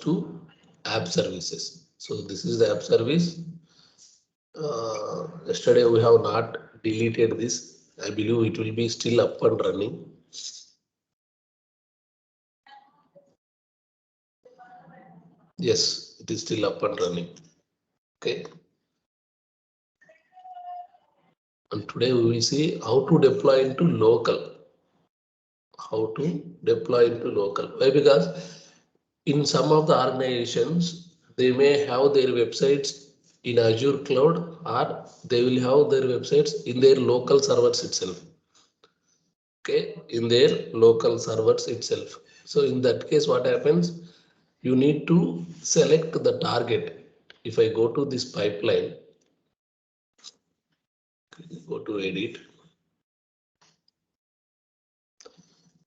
to app services. So this is the app service. Yesterday we have not deleted this. I believe it will be still up and running. Yes, it is still up and running. Okay. And today we will see how to deploy into local. How to deploy into local. Why? Because in some of the organizations, they may have their websites in Azure cloud, or they will have their websites in their local servers itself. Okay, in their local servers itself. So in that case, what happens? You need to select the target. If I go to this pipeline, go to edit.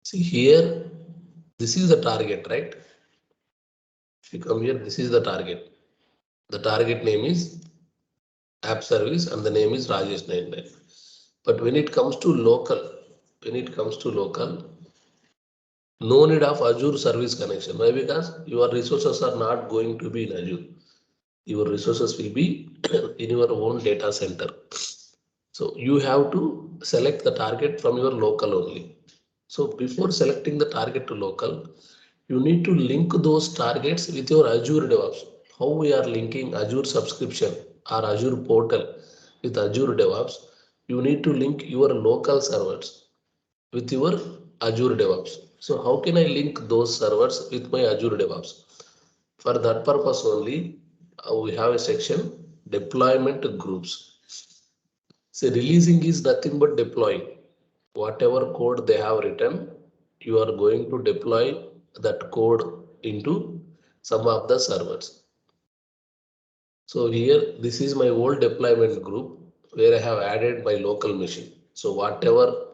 See here, this is the target, right? If you come here, this is the target. The target name is app service and the name is Rajesh 99. But when it comes to local, no need of Azure service connection. Why? Because your resources are not going to be in Azure. Your resources will be in your own data center. So you have to select the target from your local only. So before selecting the target to local, you need to link those targets with your Azure DevOps. How we are linking Azure subscription or Azure portal with Azure DevOps, you need to link your local servers with your Azure DevOps. So how can I link those servers with my Azure DevOps? For that purpose only, we have a section deployment groups. So releasing is nothing but deploying. Whatever code they have written, you are going to deploy that code into some of the servers. So here, this is my old deployment group where I have added my local machine. So whatever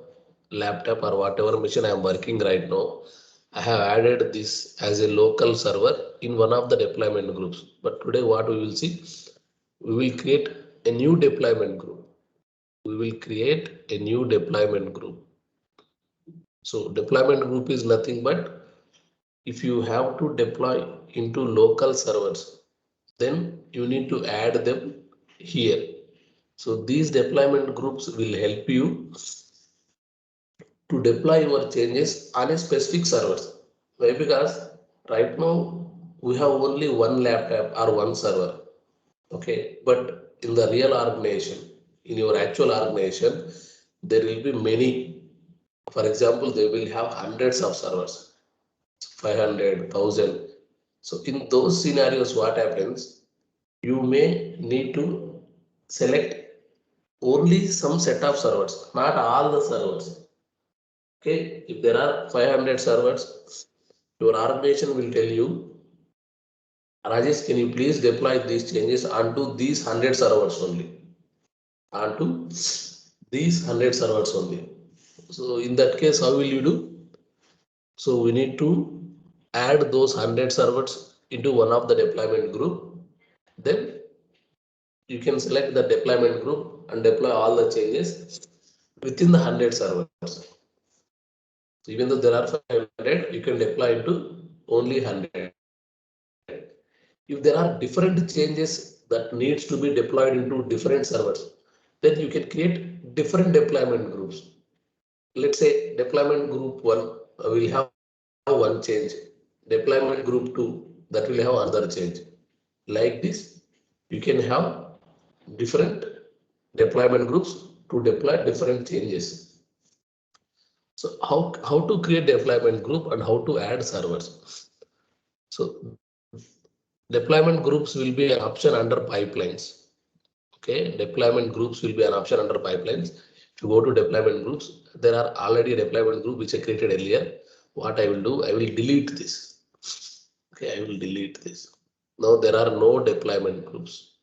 laptop or whatever machine I am working right now, I have added this as a local server in one of the deployment groups. But today what we will see, we will create a new deployment group. We will create a new deployment group. So deployment group is nothing but if you have to deploy into local servers, then you need to add them here. So these deployment groups will help you to deploy your changes on a specific servers. Why? Because right now we have only one laptop or one server. Okay, but in the real organization, in your actual organization, there will be many. For example, they will have hundreds of servers, 500, 1000. So in those scenarios, what happens? You may need to select only some set of servers, not all the servers. Okay, if there are 500 servers, your organization will tell you, Rajesh, can you please deploy these changes onto these 100 servers only? Onto these 100 servers only. So in that case, how will you do? So we need to add those 100 servers into one of the deployment group. Then you can select the deployment group and deploy all the changes within the 100 servers. So even though there are 500, you can deploy into only 100. If there are different changes that needs to be deployed into different servers, then you can create different deployment groups. Let's say deployment group 1 will have one change, deployment group 2 that will have another change. Like this, you can have different deployment groups to deploy different changes. So how to create deployment group and how to add servers. So deployment groups will be an option under pipelines. Okay, deployment groups will be an option under pipelines. If you go to deployment groups, there are already a deployment group which I created earlier. What I will do, I will delete this. Okay, I will delete this. Now there are no deployment groups.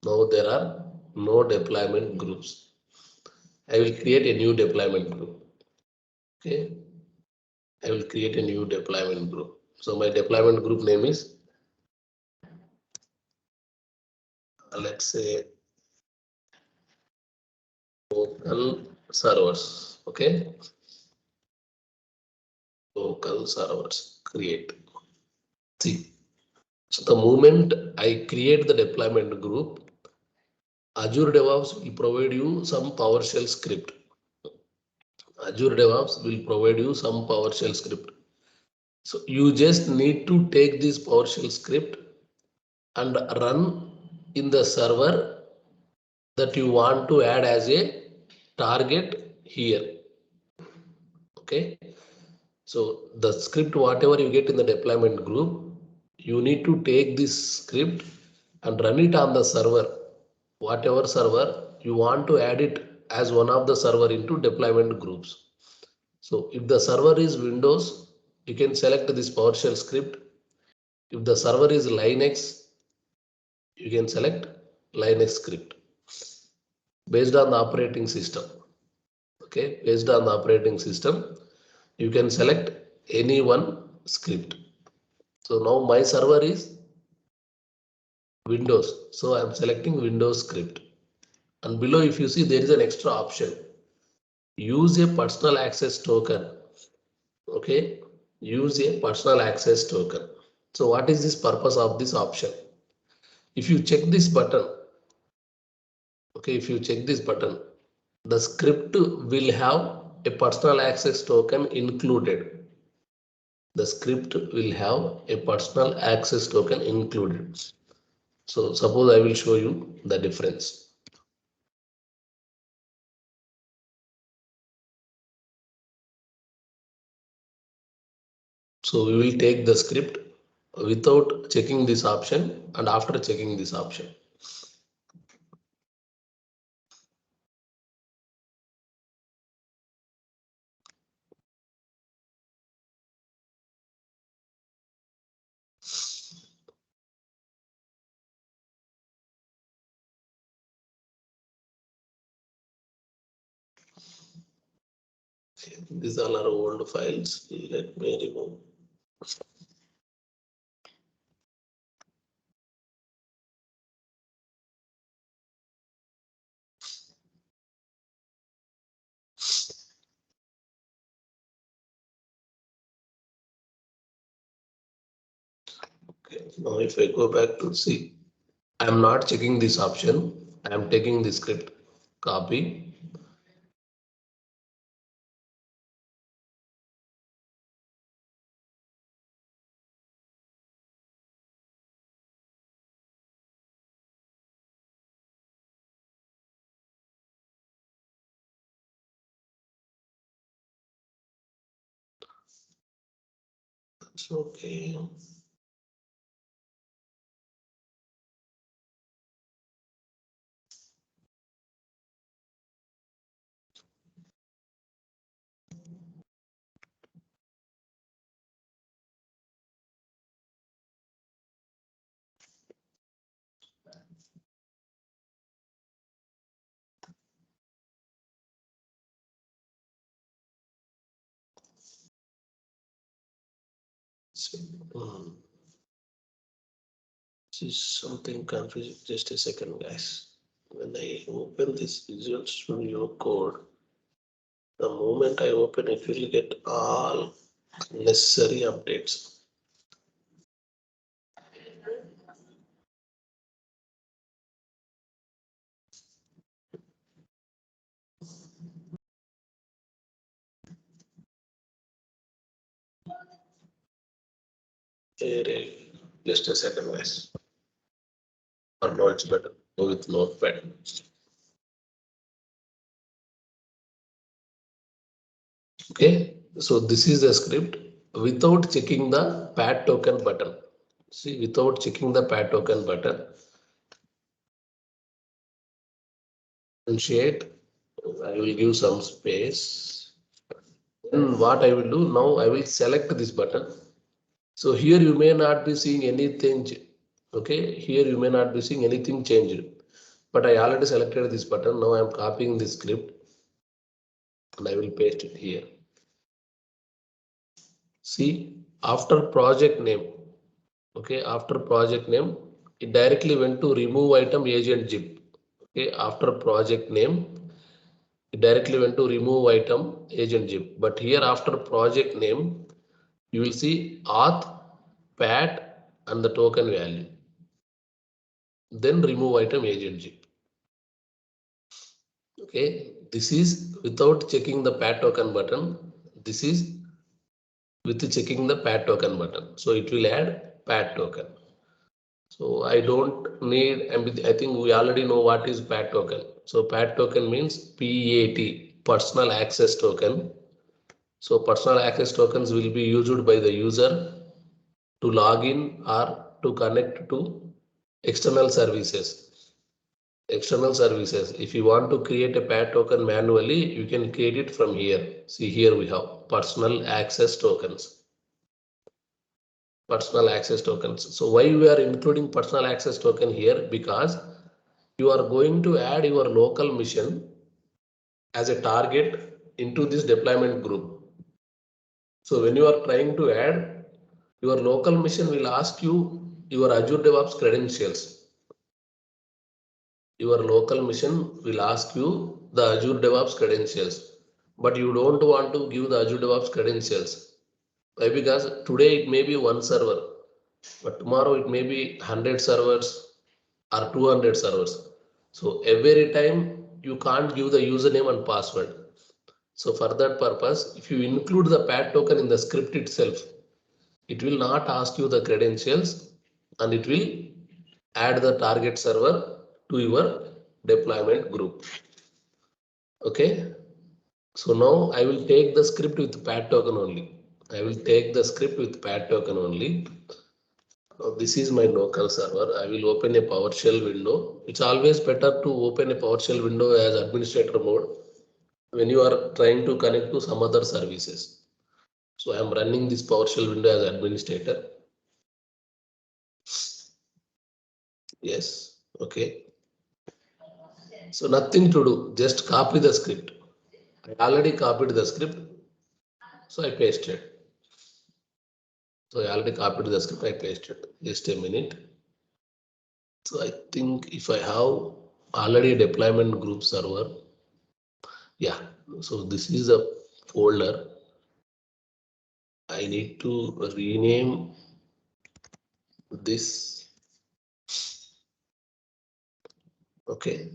Now there are no deployment groups. I will create a new deployment group. Okay, I will create a new deployment group. So my deployment group name is, let's say, local servers. Okay, local servers. Create. See, So the moment I create the deployment group, Azure DevOps will provide you some PowerShell script. Azure DevOps will provide you some PowerShell script. So you just need to take this PowerShell script and run in the server that you want to add as a target here. Okay. So the script, whatever you get in the deployment group, you need to take this script and run it on the server, whatever server you want to add it as one of the server into deployment groups. So if the server is Windows, you can select this PowerShell script. If the server is Linux, you can select Linux script based on the operating system. Okay, based on the operating system, you can select any one script. So now my server is Windows. So I'm selecting Windows script. And below, if you see, there is an extra option. Use a personal access token. Okay, use a personal access token. So what is this purpose of this option? If you check this button, okay, if you check this button, the script will have a personal access token included. The script will have a personal access token included. So suppose I will show you the difference. So we will take the script without checking this option and after checking this option. These all are old files. Let me remove. Okay. Now if I go back to see, I am not checking this option. I am taking the script, copy. It's okay. So, this is something confusing. Just a second, guys. When I open this Visual Studio Code, the moment I open it, will get all necessary updates. Just a second, guys. Or no, it's better. Go with Notepad. Okay, so this is the script without checking the pad token button. See, without checking the pad token button, initiate. I will give some space. Then what I will do now, I will select this button. So here you may not be seeing anything. Okay, here you may not be seeing anything changed. But I already selected this button. Now I am copying this script and I will paste it here. See, after project name, okay, after project name, it directly went to remove item agent zip. Okay, after project name, it directly went to remove item agent zip. But here after project name, you will see auth pat and the token value. Then remove item agent G. Okay, this is without checking the pad token button. This is with checking the pad token button. So it will add pad token. So I don't need, I think we already know what is pad token. So pad token means PAT, personal access token. So personal access tokens will be used by the user to log in or to connect to external services. External services. If you want to create a pad token manually, you can create it from here. See, here we have personal access tokens. Personal access tokens. So why we are including personal access token here? Because you are going to add your local mission as a target into this deployment group. So when you are trying to add, your local mission will ask you your Azure DevOps credentials. Your local mission will ask you the Azure DevOps credentials, but you don't want to give the Azure DevOps credentials. Why? Because today it may be one server, but tomorrow it may be 100 servers or 200 servers. So every time you can't give the username and password. So for that purpose, if you include the pad token in the script itself, it will not ask you the credentials and it will add the target server to your deployment group. Okay. So now I will take the script with pad token only. I will take the script with pad token only. Now this is my local server. I will open a PowerShell window. It's always better to open a PowerShell window as administrator mode when you are trying to connect to some other services. So I am running this PowerShell window as administrator. Yes. Okay. So nothing to do. Just copy the script. I already copied the script. So I pasted. So I already copied the script. I pasted. Just a minute. So I think if I have already a deployment group server, yeah. So this is a folder. I need to rename this. Okay.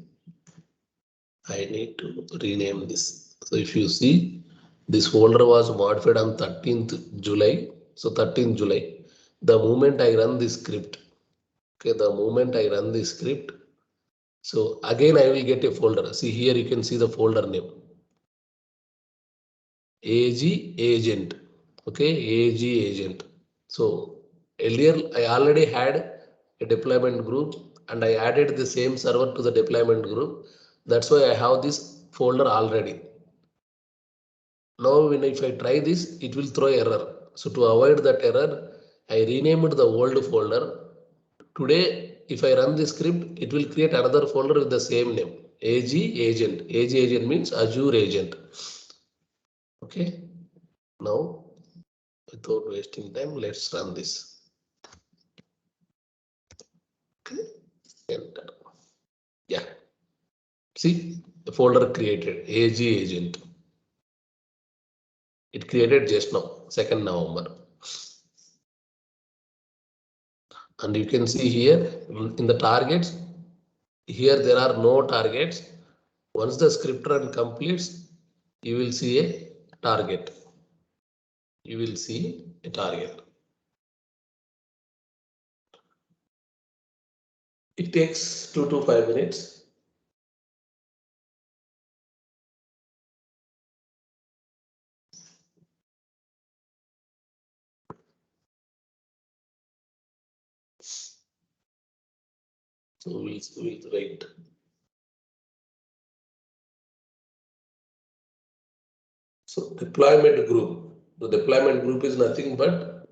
I need to rename this. So if you see, this folder was modified on 13th July. So 13th July. The moment I run this script, okay, the moment I run this script, so again I will get a folder. See here you can see the folder name. AG agent. Okay, AG agent. So earlier I already had a deployment group and I added the same server to the deployment group. That's why I have this folder already. Now when if I try this, it will throw error. So to avoid that error, I renamed the old folder. Today, if I run this script, it will create another folder with the same name. AG agent. AG agent means Azure agent. Okay. Now, without wasting time, let's run this. Okay. Enter. Yeah. See the folder created AG agent. It created just now, 2nd November. And you can see here in the targets, here there are no targets. Once the script run completes, you will see a target. You will see a target. It takes 2 to 5 minutes. So we'll write. So deployment group. The deployment group is nothing but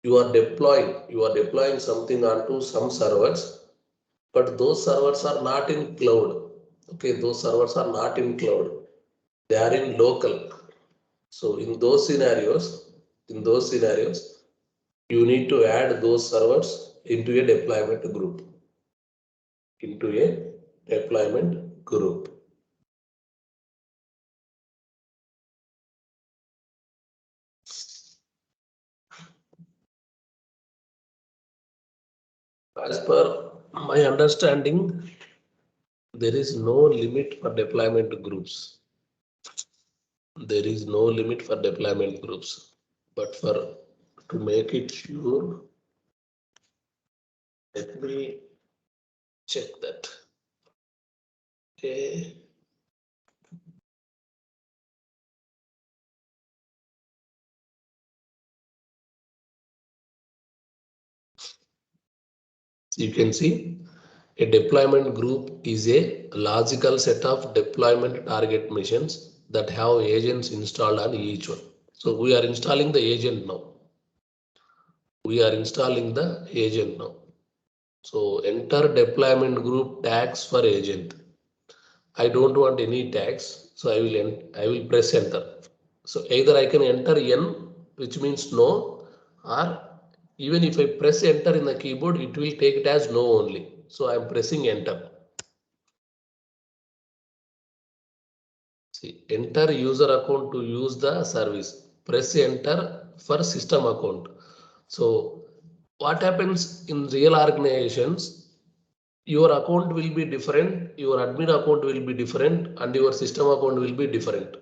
you are deploying something onto some servers, but those servers are not in cloud. Okay, those servers are not in cloud. They are in local. So in those scenarios, you need to add those servers into a deployment group. Into a deployment group. As per my understanding, there is no limit for deployment groups. There is no limit for deployment groups. But for to make it sure, let me check that. Okay. So you can see a deployment group is a logical set of deployment target missions that have agents installed on each one. So we are installing the agent now. We are installing the agent now. So enter deployment group tags for agent. I don't want any tags, so I will press enter. So either I can enter N, which means no, or even if I press enter in the keyboard, it will take it as no only. So I am pressing enter. See, enter user account to use the service. Press enter for system account. So what happens in real organizations? Your account will be different, your admin account will be different, and your system account will be different.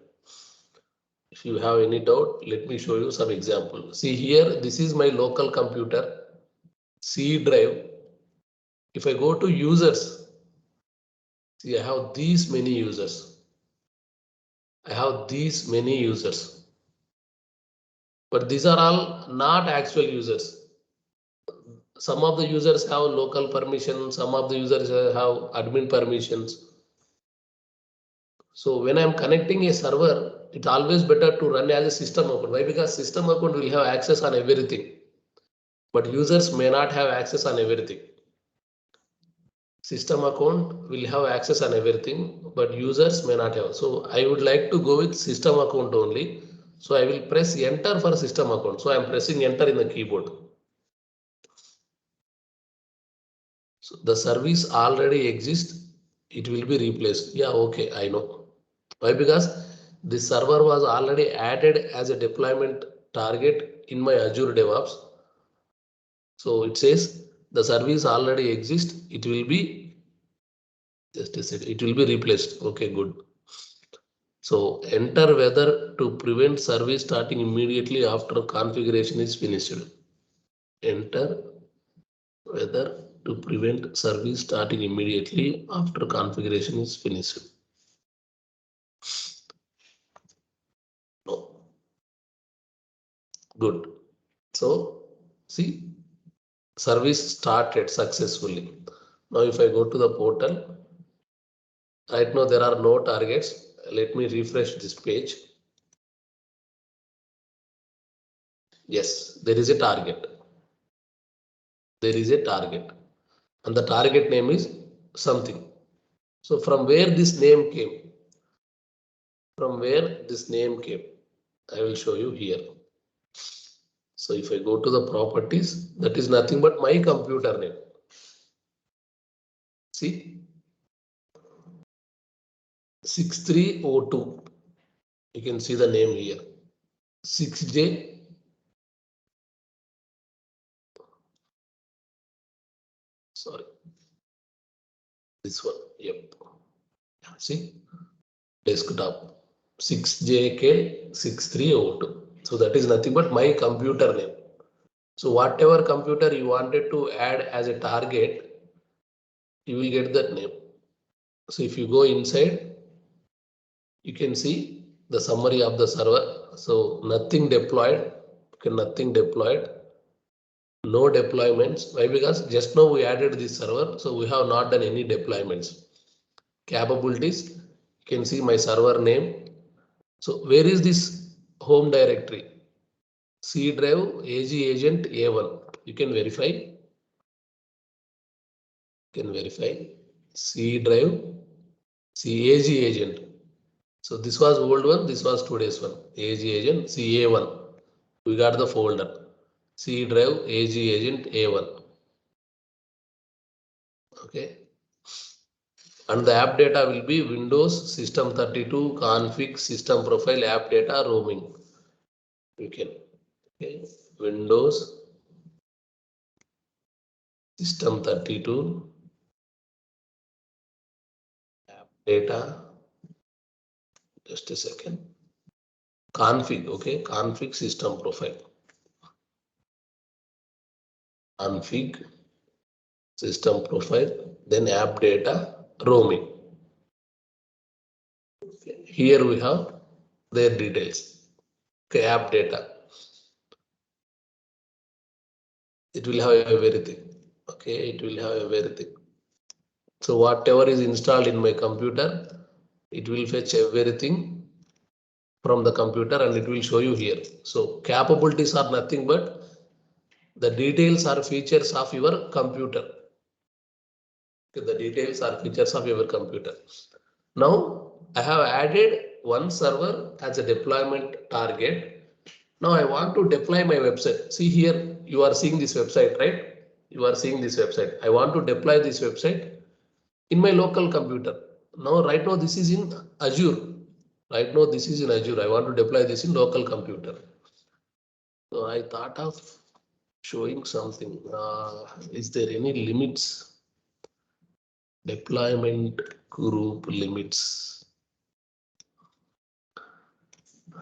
If you have any doubt, let me show you some example. See here, this is my local computer, C drive. If I go to users, see I have these many users. I have these many users. But these are all not actual users. Some of the users have local permission, some of the users have admin permissions. So when I'm connecting a server, it's always better to run as a system account. Why? Because system account will have access on everything, but users may not have access on everything. System account will have access on everything, but users may not have. So I would like to go with system account only. So I will press enter for system account. So I'm pressing enter in the keyboard. So the service already exists. It will be replaced. Yeah, okay, I know. Why? Because this server was already added as a deployment target in my Azure DevOps. So it says the service already exists. It will be just a second. It will be replaced. Okay, good. So enter whether to prevent service starting immediately after configuration is finished. Enter whether to prevent service starting immediately after configuration is finished. No. Good. So see, service started successfully. Now if I go to the portal, right now there are no targets. Let me refresh this page. Yes, there is a target. There is a target. And the target name is something. So from where this name came? From where this name came? I will show you here. So if I go to the properties, that is nothing but my computer name. See, 6302. You can see the name here. 6J. Sorry. This one. Yep. See, desktop 6JK6302. So that is nothing but my computer name. So whatever computer you wanted to add as a target, you will get that name. So if you go inside, you can see the summary of the server. So nothing deployed, okay, nothing deployed, no deployments. Why? Because just now we added this server, so we have not done any deployments. Capabilities, you can see my server name. So where is this home directory? C drive AG agent A1. You can verify. C drive C AG agent. So this was old one, this was today's one. AG agent CA1. We got the folder. C drive AG agent A1. Okay. And the app data will be Windows system 32 config system profile app data roaming. You can. Okay. Windows System 32. App data. Just a second. Config, okay, config system profile. Config system profile, then app data, roaming. Okay. Here we have their details. Okay, app data. It will have everything. Okay, it will have everything. So whatever is installed in my computer, it will fetch everything from the computer and it will show you here. So capabilities are nothing but the details are features of your computer. Okay, the details are features of your computer. Now I have added one server as a deployment target. Now I want to deploy my website. See here, you are seeing this website, right? You are seeing this website. I want to deploy this website in my local computer. Now, right now, this is in Azure. Right now, this is in Azure. I want to deploy this in local computer. So I thought of showing something. Is there any limits? Deployment group limits.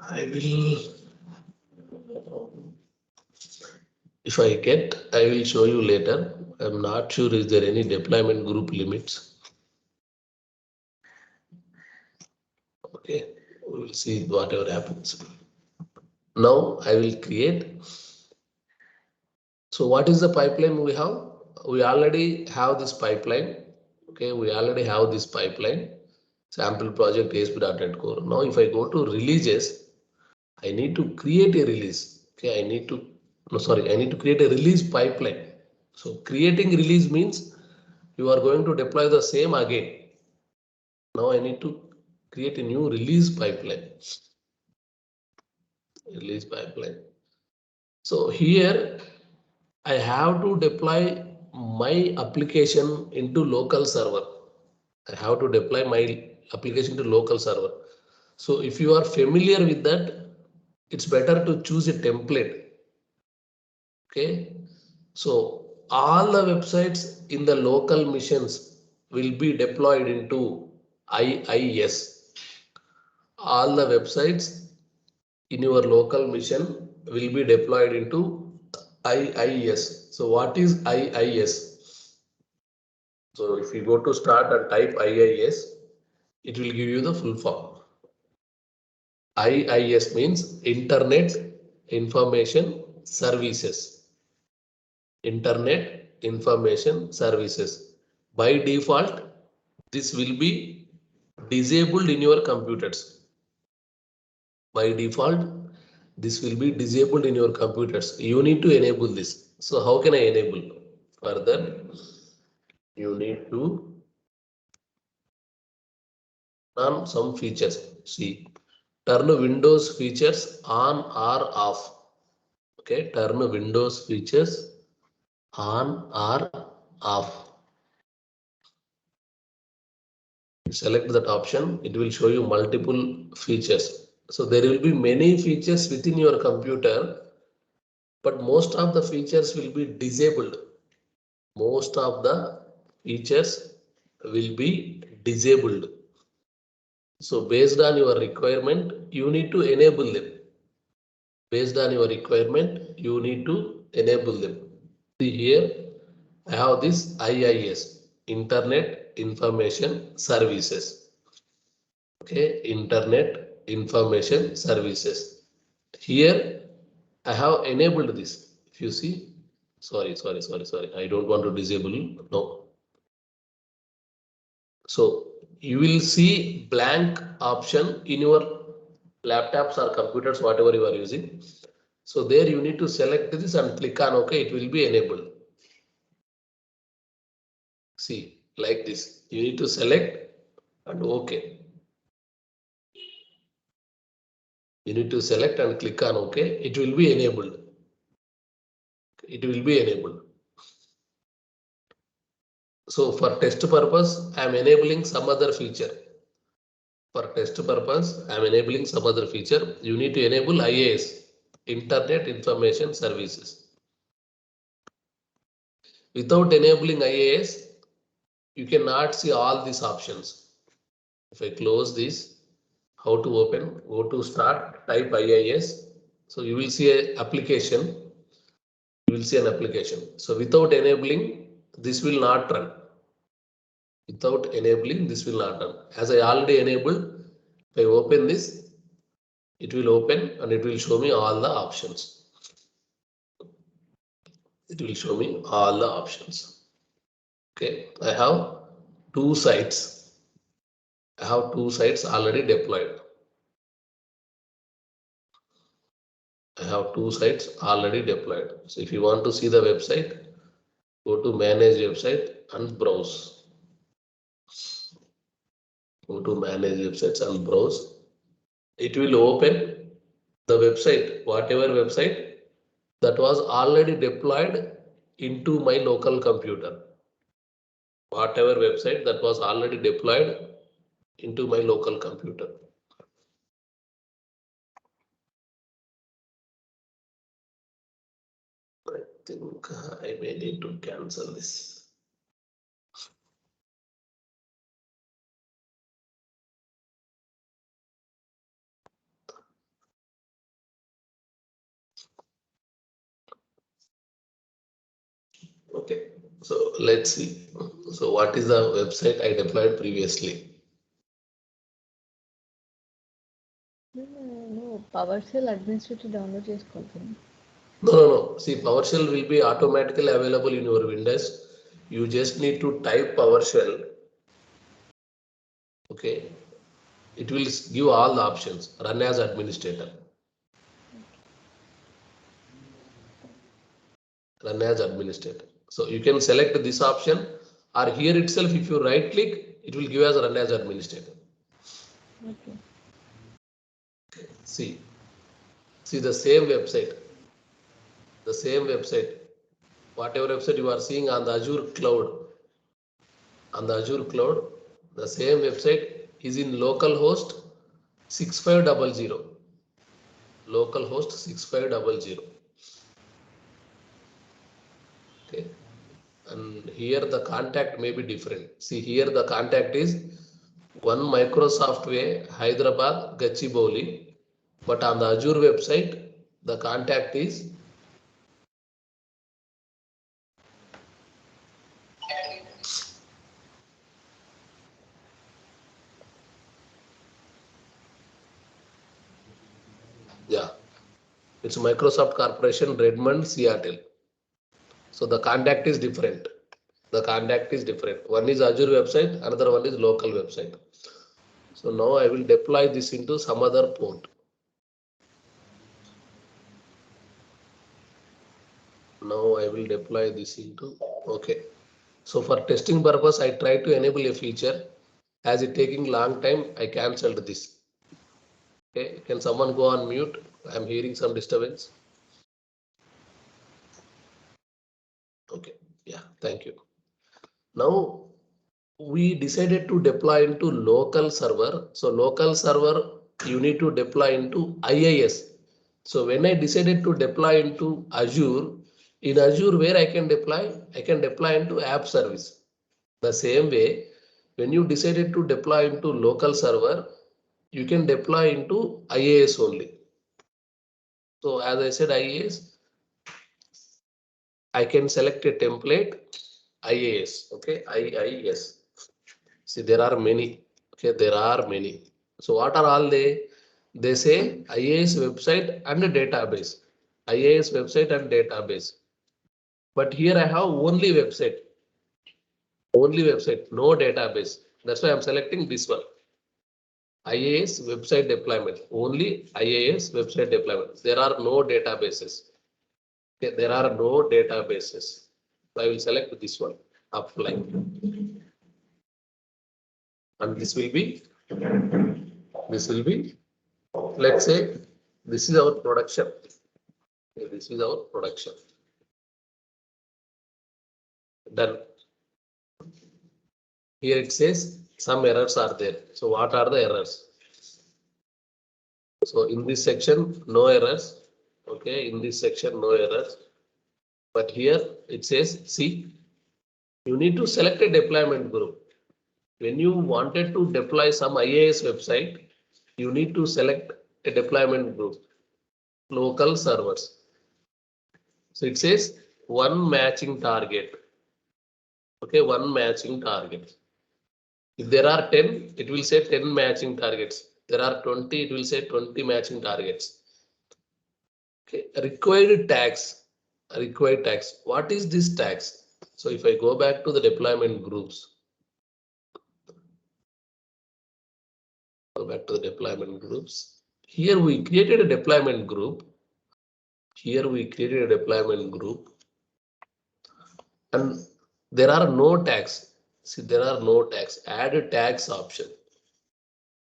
I will, if I get, I will show you later. I'm not sure is there any deployment group limits. Okay, we will see whatever happens. Now I will create. So what is the pipeline we have? We already have this pipeline. Okay, we already have this pipeline. Sample project ASP.NET Core. Now if I go to releases, I need to create a release. Okay, I need to create a release pipeline. So creating release means you are going to deploy the same again. Now I need to create a new release pipeline. Release pipeline. So here I have to deploy my application into local server. I have to deploy my application to local server. So if you are familiar with that, it's better to choose a template. Okay. So all the websites in the local missions will be deployed into IIS. All the websites in your local mission will be deployed into IIS. So what is IIS? So if you go to start and type IIS, it will give you the full form. IIS means Internet Information Services. Internet Information Services. By default, this will be disabled in your computers. By default, this will be disabled in your computers. You need to enable this. So how can I enable? Further, you need to turn some features. See, turn Windows features on or off. Okay, turn Windows features on or off. Select that option. It will show you multiple features. So there will be many features within your computer, but most of the features will be disabled. Most of the features will be disabled. So based on your requirement, you need to enable them. Based on your requirement, you need to enable them. See here, I have this IIS, Internet Information Services. Okay, Internet Information Services. Here, I have enabled this. If you see, sorry. I don't want to disable. No. So you will see blank option in your laptops or computers, whatever you are using. So there you need to select this and click on OK. It will be enabled. See, like this. You need to select and OK. You need to select and click on OK. It will be enabled. It will be enabled. So for test purpose, I am enabling some other feature. For test purpose, I am enabling some other feature. You need to enable IIS, Internet Information Services. Without enabling IAS, you cannot see all these options. If I close this, how to open? Go to start, type IIS. So you will see an application. You will see an application. So without enabling, this will not run. Without enabling, this will not run. As I already enabled, if I open this, it will open and it will show me all the options. It will show me all the options. Okay, I have two sites. I have two sites already deployed. I have two sites already deployed. So if you want to see the website, go to manage website and browse. Go to manage websites and browse. It will open the website, whatever website that was already deployed into my local computer. Whatever website that was already deployed into my local computer. I think I may need to cancel this. Okay, so let's see. So what is the website I deployed previously? No, PowerShell administrator download చేసుకోవాలి. No. See, PowerShell will be automatically available in your Windows. You just need to type PowerShell. Okay, it will give all the options. Run as administrator. Run as administrator. So you can select this option, or here itself, if you right click, it will give as run as administrator. Okay. See the same website. The same website. Whatever website you are seeing on the Azure cloud. On the Azure cloud, the same website is in localhost 6500. Localhost 6500. Okay. And here the contact may be different. See here the contact is one Microsoft Way, Hyderabad, Gachibowli. But on the Azure website, the contact is it's Microsoft Corporation, Redmond, Seattle. So the contact is different. The contact is different. One is Azure website, another one is local website. So now I will deploy this into some other port. Now I will deploy this into, okay. So for testing purpose, I try to enable a feature. As it taking long time, I cancelled this. Okay, can someone go on mute? I'm hearing some disturbance. Okay, yeah, thank you. Now we decided to deploy into local server. So local server, you need to deploy into IIS. So when I decided to deploy into Azure, in Azure where I can deploy into app service. The same way, when you decided to deploy into local server, you can deploy into IIS only. So as I said, IIS, I can select a template, IIS, okay, IIS. See, there are many. Okay, there are many. So what are all they? They say IAS website and a database. IAS website and database. But here I have only website. Only website, no database. That's why I'm selecting this one. IAS website deployment. Only IAS website deployment. There are no databases. Okay, there are no databases. So I will select this one. Apply. And this will be, let's say, this is our production. Okay, this is our production. Done. Here it says some errors are there. So what are the errors? So in this section, no errors. Okay, in this section, no errors. But here it says, see, You need to select a deployment group. When you wanted to deploy some IAS website, you need to select a deployment group, local servers. So it says one matching target. Okay, one matching target. If there are 10, it will say 10 matching targets. There are 20, it will say 20 matching targets. Okay, required tags. Required tags. What is this tags? So if I go back to the deployment groups, go back to the deployment groups. Here we created a deployment group. Here we created a deployment group. And there are no tags. See, there are no tags. Add a tags option.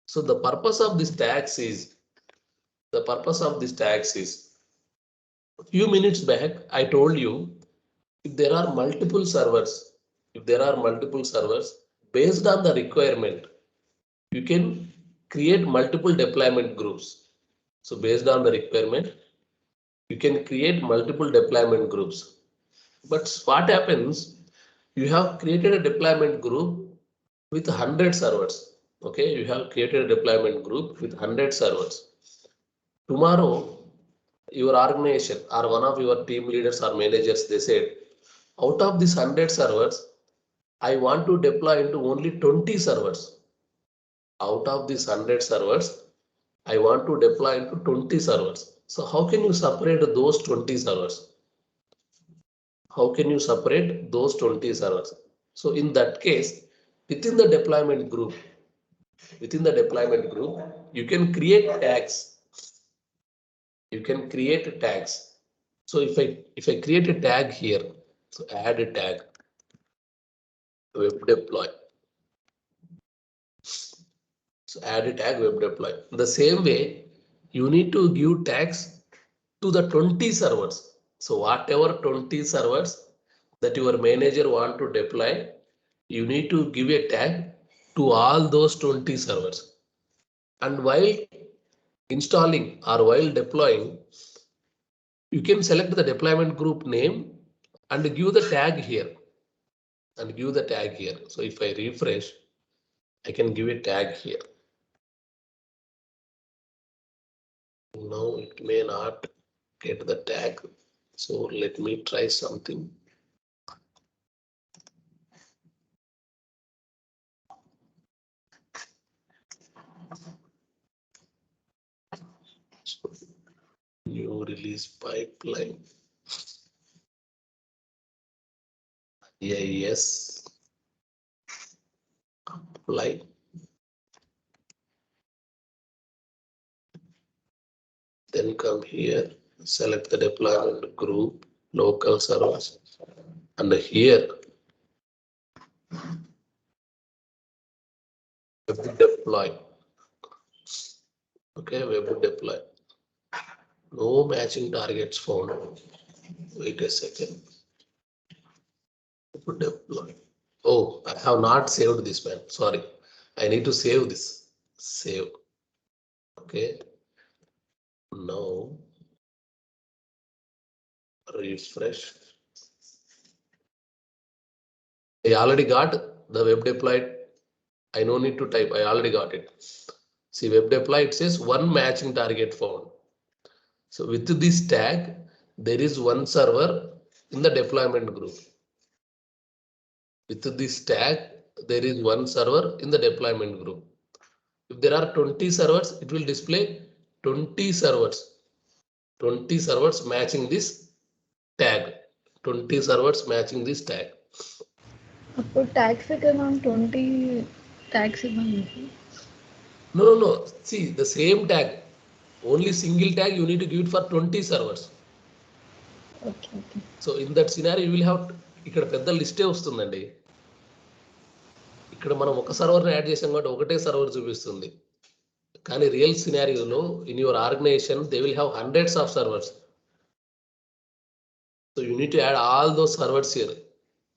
So the purpose of this tags is, a few minutes back, I told you, if there are multiple servers, based on the requirement, you can create multiple deployment groups. So based on the requirement, you can create multiple deployment groups. But what happens, you have created a deployment group with 100 servers. Okay, you have created a deployment group with 100 servers. Tomorrow, your organization or one of your team leaders or managers, they said, out of these 100 servers, I want to deploy into only 20 servers. Out of these 100 servers, I want to deploy into 20 servers. So how can you separate those 20 servers? How can you separate those 20 servers? So in that case, within the deployment group, you can create tags. You can create tags. So if I create a tag here, so add a tag, web deploy. So add a tag web deploy. The same way, you need to give tags to the 20 servers. So whatever 20 servers that your manager want to deploy, you need to give a tag to all those 20 servers. And while installing or while deploying, you can select the deployment group name and give the tag here. So if I refresh, I can give a tag here. Now it may not get the tag. So let me try something. So, new release pipeline. Yeah, yes. Apply. Then come here, select the deployment group, local servers, and here web deploy. Okay, web deploy. No matching targets found. Wait a second. Web deploy. Oh, I have not saved this, man. Sorry. I need to save this. Save. Okay. Now refresh. I already got the web deployed. I no need to type. I already got it. See, web deploy, it says one matching target found. So with this tag, there is one server in the deployment group. With this tag, there is one server in the deployment group. If there are 20 servers, it will display 20 servers. 20 servers matching this tag. 20 servers matching this tag. అప్పుడు tax కి మనం 20 tax ఇవ్వాలి. No. See, the same tag. Only single tag you need to give it for 20 servers. Okay okay. So in that scenario, you will have ఇక్కడ పెద్ద లిస్టే వస్తుందండి. ఇక్కడ మనం ఒక సర్వర్ని యాడ్ చేసాం కాబట్టి ఒకటే సర్వర్ చూపిస్తుంది. కానీ రియల్ సినారియోలో in your organization they will have hundreds of servers. So you need to add all those servers here.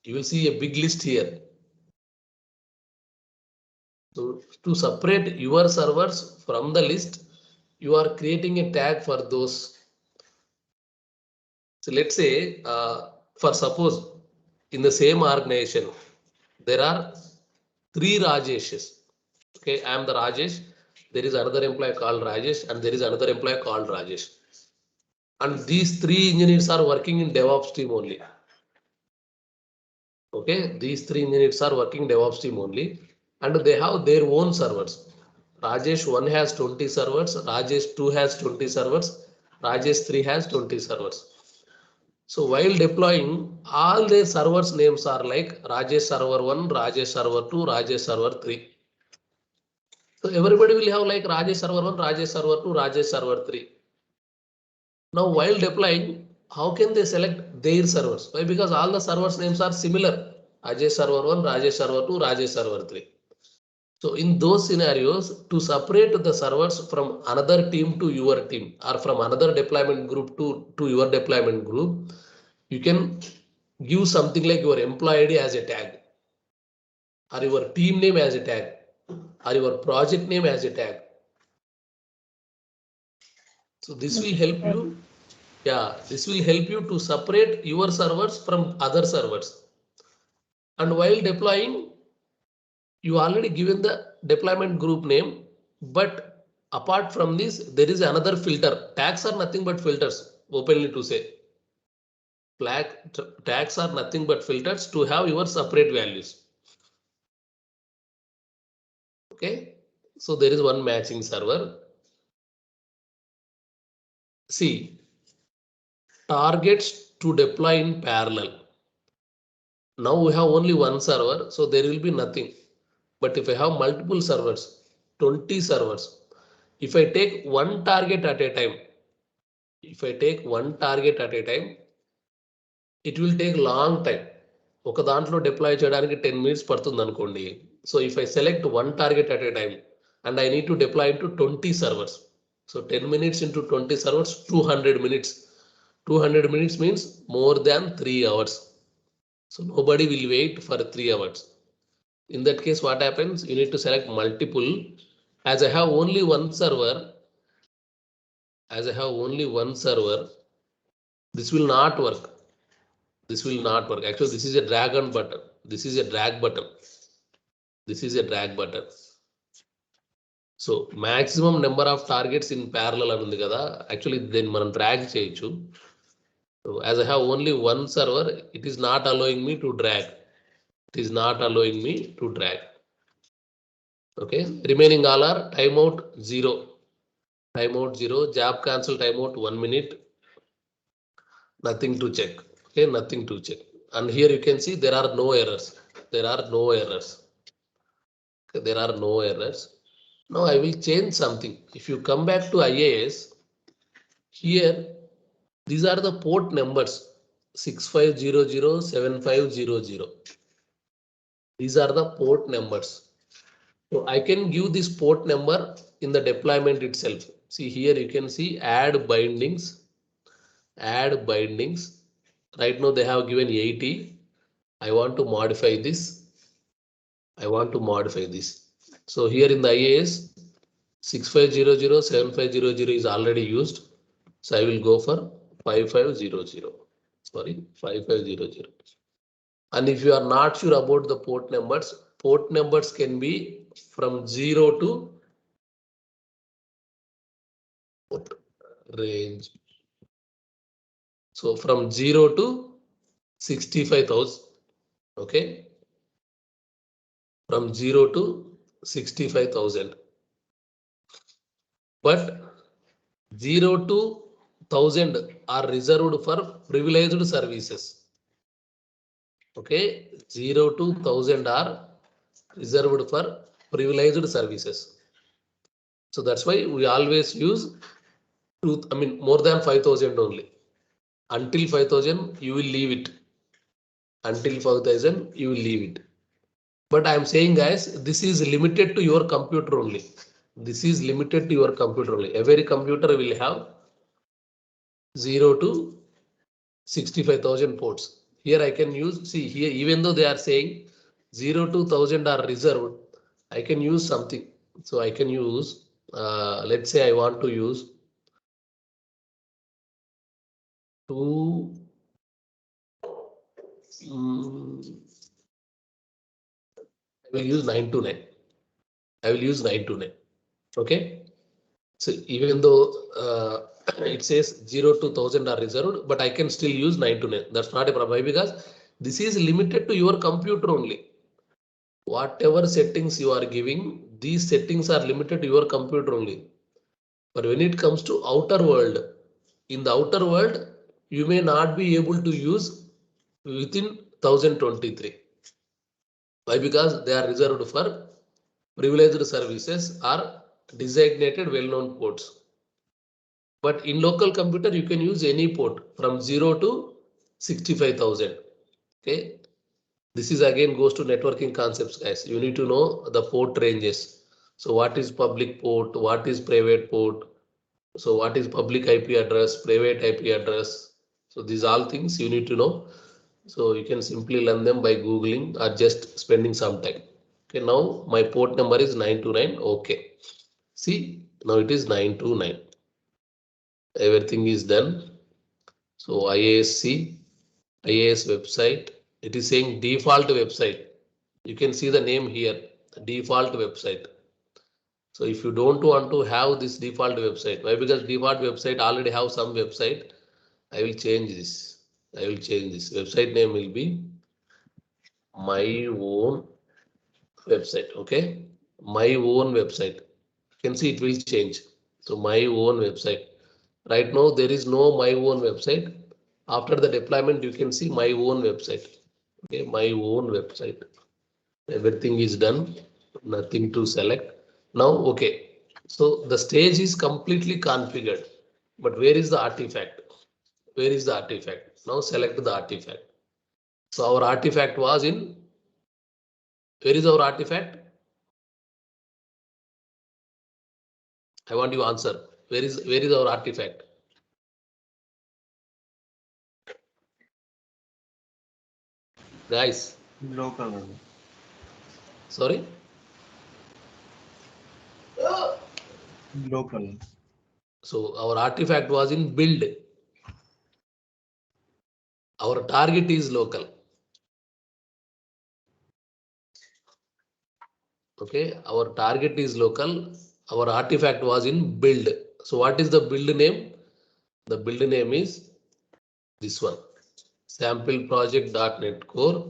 You will see a big list here. So to separate your servers from the list, you are creating a tag for those. So let's say, for suppose in the same organization, there are 3 Rajeshes. Okay, I am the Rajesh. There is another employee called Rajesh, and there is another employee called Rajesh. And these 3 engineers are working in DevOps team only. Okay, these 3 engineers are working DevOps team only, and they have their own servers. Rajesh 1 has 20 servers, Rajesh 2 has 20 servers, Rajesh 3 has 20 servers. So while deploying, all their servers names are like Rajesh server 1, Rajesh server 2, Rajesh server 3. So everybody will have like Rajesh server 1, Rajesh server 2, Rajesh server 3. Now while deploying, how can they select their servers? Why? Because all the servers names are similar. Rajesh server 1, Rajesh server 2, Rajesh server 3. So in those scenarios, to separate the servers from another team to your team, or from another deployment group to your deployment group, you can give something like your employee ID as a tag, or your team name as a tag, or your project name as a tag. So this will help you. Yeah, this will help you to separate your servers from other servers. And while deploying, you already given the deployment group name, but apart from this, there is another filter. Tags are nothing but filters, openly to say. Tags are nothing but filters to have your separate values. Okay, so there is one matching server. See, targets to deploy in parallel. Now we have only one server, so there will be nothing. But if I have multiple servers, 20 servers, if I take one target at a time, it will take long time. ఒక దాంట్లో deploy చేయడానికి 10 minutes పడుతుంది అనుకోండి. So if I select one target at a time and I need to deploy into 20 servers. So 10 minutes into 20 servers, 200 minutes. 200 minutes means more than 3 hours. So nobody will wait for 3 hours. In that case, what happens? You need to select multiple. As I have only one server, this will not work. This will not work. Actually, this is a drag on button. This is a drag button. This is a drag button. So maximum number of targets in parallel anundi kada. Actually, then మనం drag చేయొచ్చు. So as I have only one server, it is not allowing me to drag. It is not allowing me to drag. Okay, remaining all are timeout 0. Timeout 0, job cancel timeout 1 minute. Nothing to check. Okay, nothing to check. And here you can see there are no errors. There are no errors. Okay, there are no errors. Now I will change something. If you come back to IAS, here these are the port numbers 6500 7500. These are the port numbers. So I can give this port number in the deployment itself. See here you can see add bindings. Add bindings. Right now they have given 80. I want to modify this. So here in the IAS 6500 7500 is already used. So I will go for 5500. Sorry, 5500. And if you are not sure about the port numbers can be from 0 to port range. So from 0 to 65,000. Okay. From 0 to 65,000. But 0 to 1000 are reserved for privileged services. Okay, 0 to 1000 are reserved for privileged services. So that's why we always use more than 5,000 only. Until 5,000 you will leave it. Until 5,000 you will leave it. But I am saying guys, this is limited to your computer only. This is limited to your computer only. Every computer will have 0 to 65,000 ports. Here I can use, see here, even though they are saying 0 to 1000 are reserved, I can use something. So I can use, let's say I want to use 2 I will use 929. I will use 929. Okay. So even though it says 0 to 1000 are reserved, but I can still use 929. That's not a problem. Why? Because this is limited to your computer only. Whatever settings you are giving, these settings are limited to your computer only. But when it comes to outer world, in the outer world, you may not be able to use within 1023. Why? Because they are reserved for privileged services or designated well-known ports. But in local computer, you can use any port from 0 to 65,000. Okay. This is again goes to networking concepts, guys. You need to know the port ranges. So what is public port? What is private port? So what is public IP address, private IP address? So these all things you need to know. So you can simply learn them by Googling or just spending some time. Okay, now my port number is 929. Okay. See, now it is 929. Everything is done. So IASC, IAS website. It is saying default website. You can see the name here, default website. So if you don't want to have this default website, why? Because default website already have some website. I will change this. I will change this. Website name will be my own website. Okay. My own website. You can see it will change. So my own website. Right now there is no my own website. After the deployment, you can see my own website. Okay, my own website. Everything is done. Nothing to select. Now, okay. So the stage is completely configured. But where is the artifact? Where is the artifact? Now select the artifact. So our artifact was in. Where is our artifact? I want you to answer. Where is our artifact? Guys. Local. Sorry. Local. So our artifact was in build. Our target is local. Okay, our target is local. Our artifact was in build. So what is the build name? The build name is this one. Sample project.NET Core,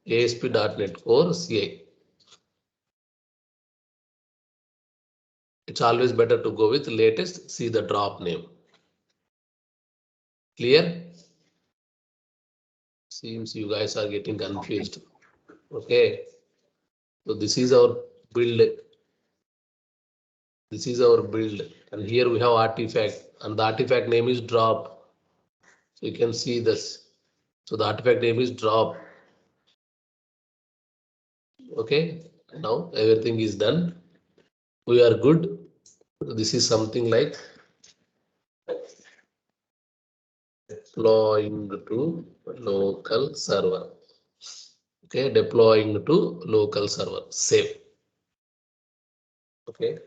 ASP.NET Core, CI. It's always better to go with latest. See the drop name. Clear? Seems you guys are getting confused. Okay. So this is our build. This is our build. And here we have artifact. And the artifact name is drop. So you can see this. So the artifact name is drop. Okay. Now everything is done. We are good. This is something like deploying to local server. Okay, deploying to local server. Save. Okay.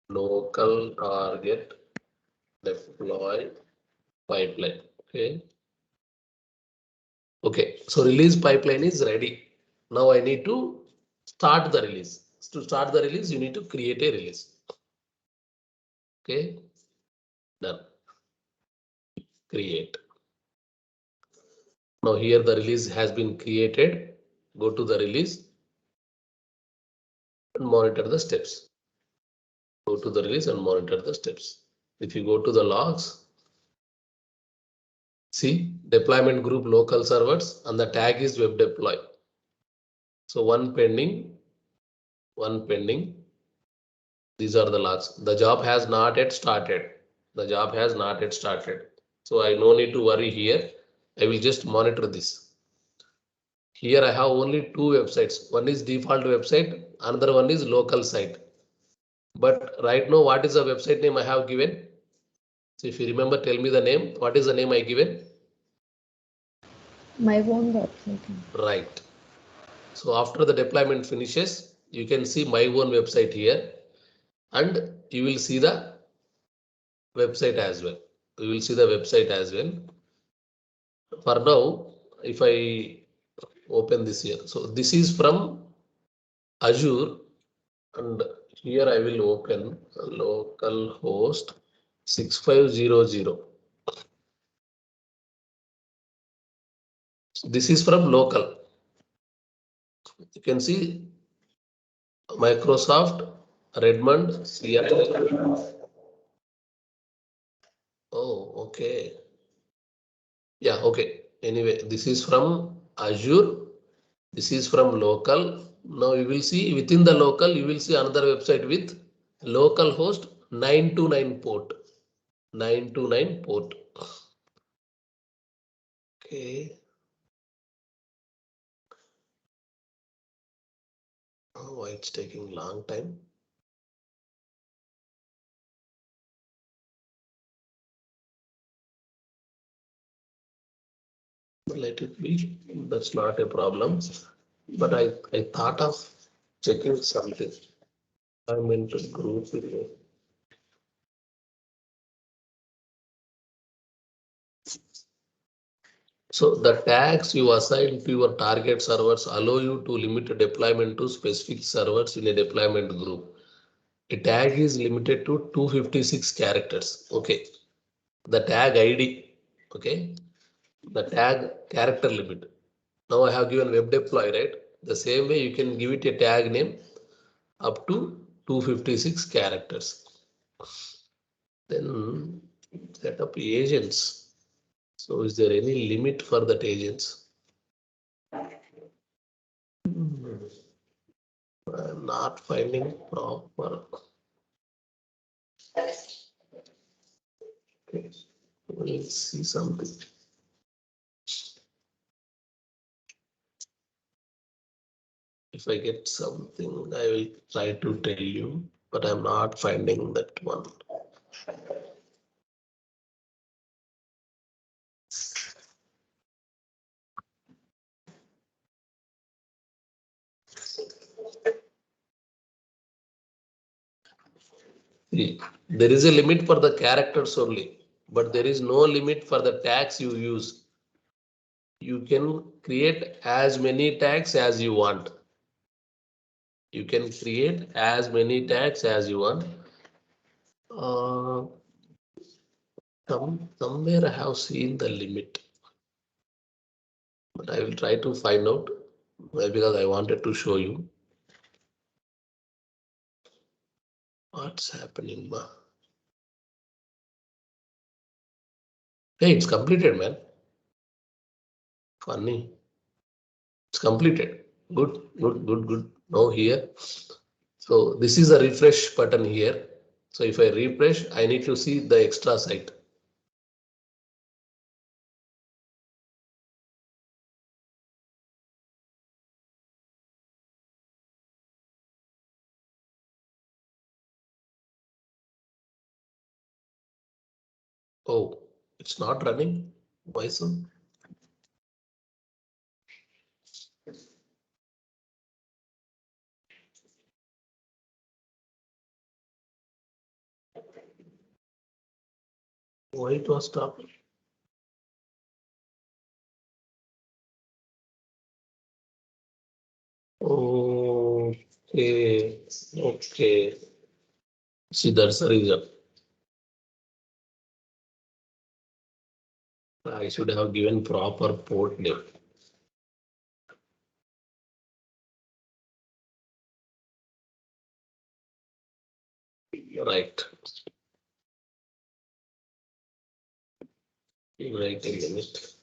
Local target deploy pipeline. Okay. Okay. So release pipeline is ready. Now I need to start the release. To start the release, you need to create a release. Okay. Done. Create. Now here the release has been created. Go to the release and monitor the steps. Go to the release and monitor the steps. If you go to the logs, see deployment group local servers and the tag is web deploy. So one pending, one pending. These are the logs. The job has not yet started. The job has not yet started. So I no need to worry here. I will just monitor this. Here I have only two websites. One is default website, another one is local site. But right now, what is the website name I have given? So if you remember, tell me the name. What is the name I given? My own website. Right. So after the deployment finishes, you can see my own website here and you will see the website as well. You will see the website as well. For now, if I open this here. So this is from Azure, and here I will open localhost 6500. This is from local. You can see Microsoft Redmond CRL. Oh, okay. Yeah, okay. Anyway, this is from Azure. This is from local. Now you will see within the local, you will see another website with localhost 929 port. 929 port. Okay. Oh, why it's taking long time? Let it be. That's not a problem. But I thought of checking something. I'm into group. So the tags you assign to your target servers allow you to limit deployment to specific servers in a deployment group. A tag is limited to 256 characters. Okay. The tag ID. Okay. The tag character limit. Now I have given web deploy, right? The same way you can give it a tag name up to 256 characters. Then set up agents. So is there any limit for that agents? I'm not finding proper. Okay. Let's see something. If I get something, I will try to tell you, but I'm not finding that one. See, there is a limit for the characters only, but there is no limit for the tags you use. You can create as many tags as you want. You can create as many tags as you want. Somewhere I have seen the limit, but I will try to find out because I wanted to show you what's happening. Hey, it's completed, man. Funny. It's completed. Good, good, good, good. Now here. So this is a refresh button here. So if I refresh, I need to see the extra site. Oh, it's not running. Why so? Why it was stopped? Okay, okay. See, that's the reason. I should have given proper port name. Right. Right a minute.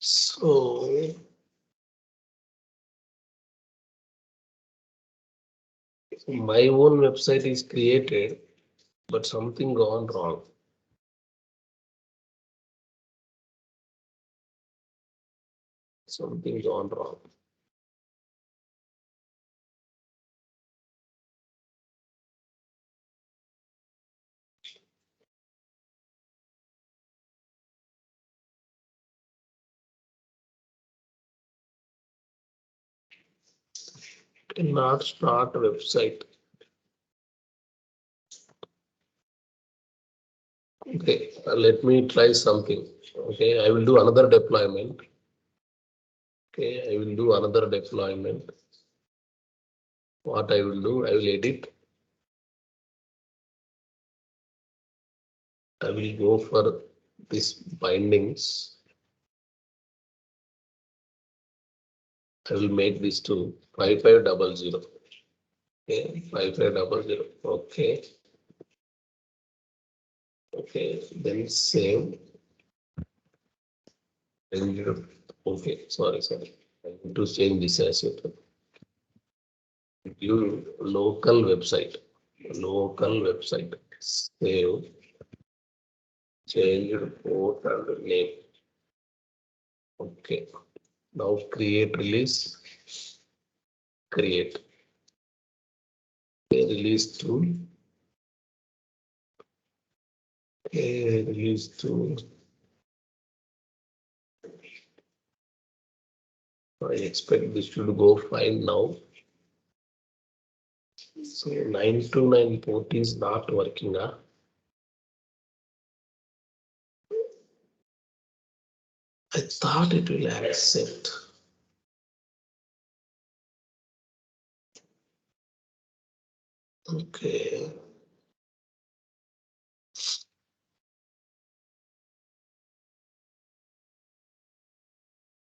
So my own website is created, but something gone wrong. Something gone wrong. Not start website. Okay, let me try something. Okay, I will do another deployment. Okay, I will do another deployment. What I will do, I will edit. I will go for this bindings. I will make this to 5500. Okay, 5500. Okay. Okay, then save. Okay, sorry. I need to change this as well. Give local website. Save. Change port and name. Okay. Now create release. Create. Okay, release tool. Okay, release tool. I expect this should go fine now. So 929 port is not working. I thought it will accept. Okay.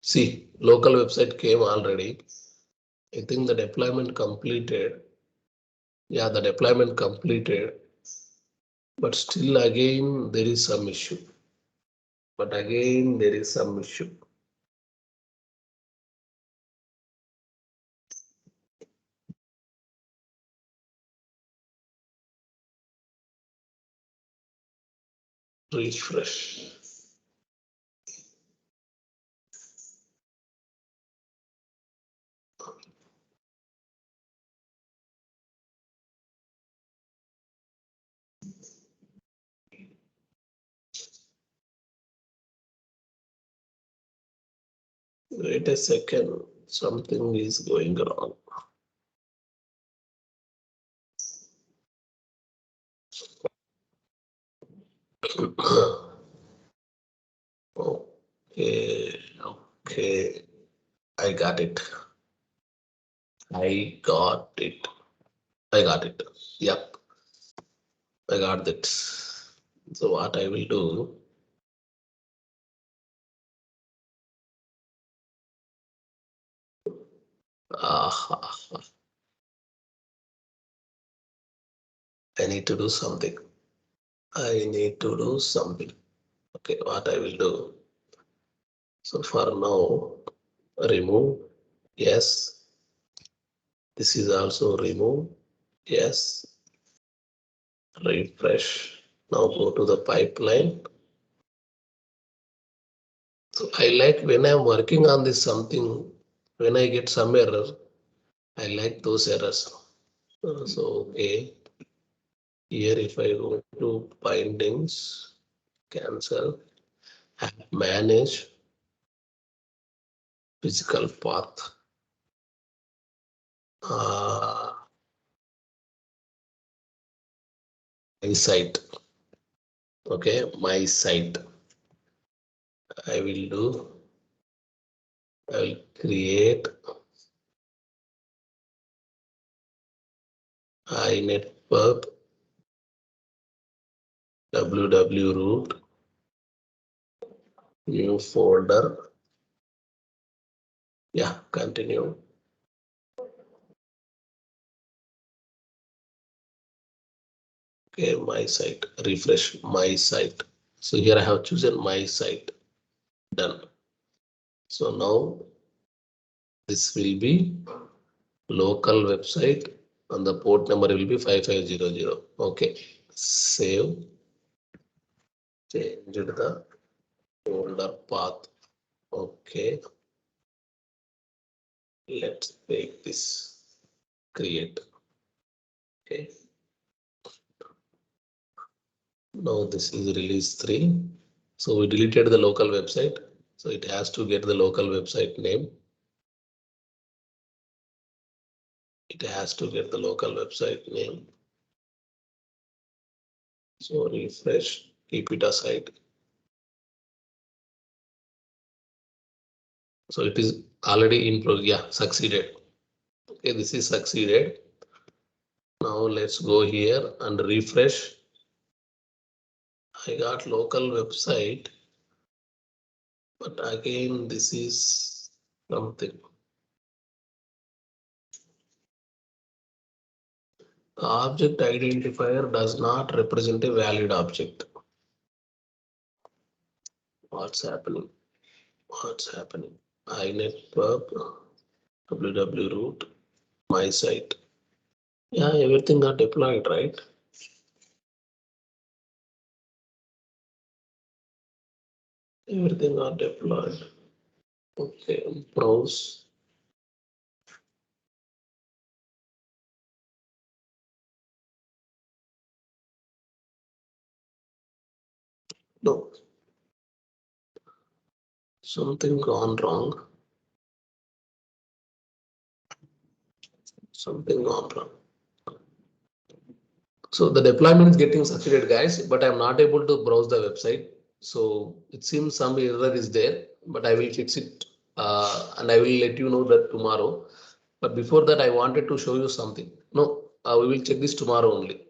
See, local website came already. I think the deployment completed. Yeah, the deployment completed. But still again, there is some issue. Refresh. Wait a second. Something is going wrong. Okay. I got it. Yep, I got it. So what I will do, I need to do something. Okay, what I will do. So for now, remove. Yes. This is also remove. Yes. Refresh. Now go to the pipeline. So I like when I'm working on this something, when I get some error, I like those errors. So okay. Here if I go to bindings, cancel, manage physical path. My site. Okay, my site. I will create inetpub www root new folder. Yeah, continue. Okay, my site, refresh my site. So here I have chosen my site. Done. So now this will be local website and the port number will be 5500. Okay, save, change the folder path. Okay, let's take this, create. Okay, now this is release 3. So we deleted the local website. So it has to get the local website name. it has to get the local website name. So refresh, keep it aside. So it is already in progress. Yeah, succeeded. Okay, this is succeeded. Now let's go here and refresh. I got local website, but again, this is something. The object identifier does not represent a valid object. What's happening? What's happening? INetPub, www root, my site. Yeah, everything got deployed, right? Everything got deployed. Okay, browse. No, something gone wrong. Something gone wrong. So the deployment is getting succeeded, guys, but I'm not able to browse the website. So it seems some error is there, but I will fix it and I will let you know that tomorrow. But before that, I wanted to show you something. No, we will check this tomorrow only.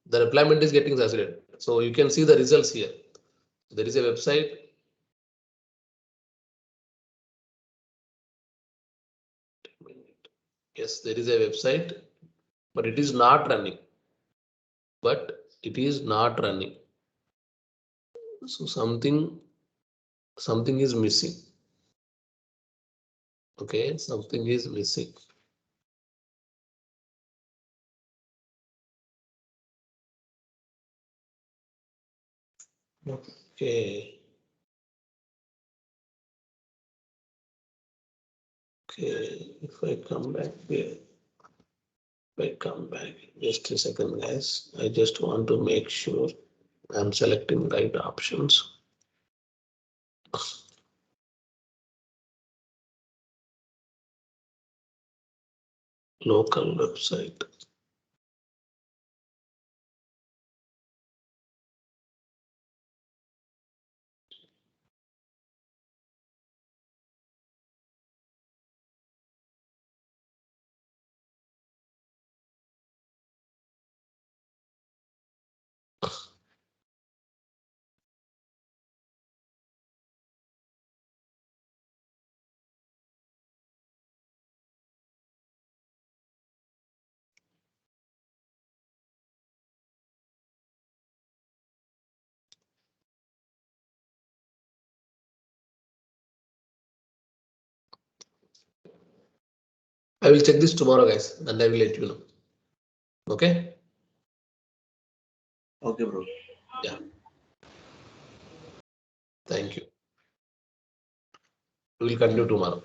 The deployment is getting succeeded. So you can see the results here. There is a website. Yes, there is a website, but it is not running. But it is not running. So something is missing. Okay, something is missing. Okay. Okay, if I come back here, just a second, guys. I just want to make sure I'm selecting right options. Local website. I will check this tomorrow, guys, and I will let you know. Okay? Okay, bro. Yeah. Thank you. We will continue tomorrow.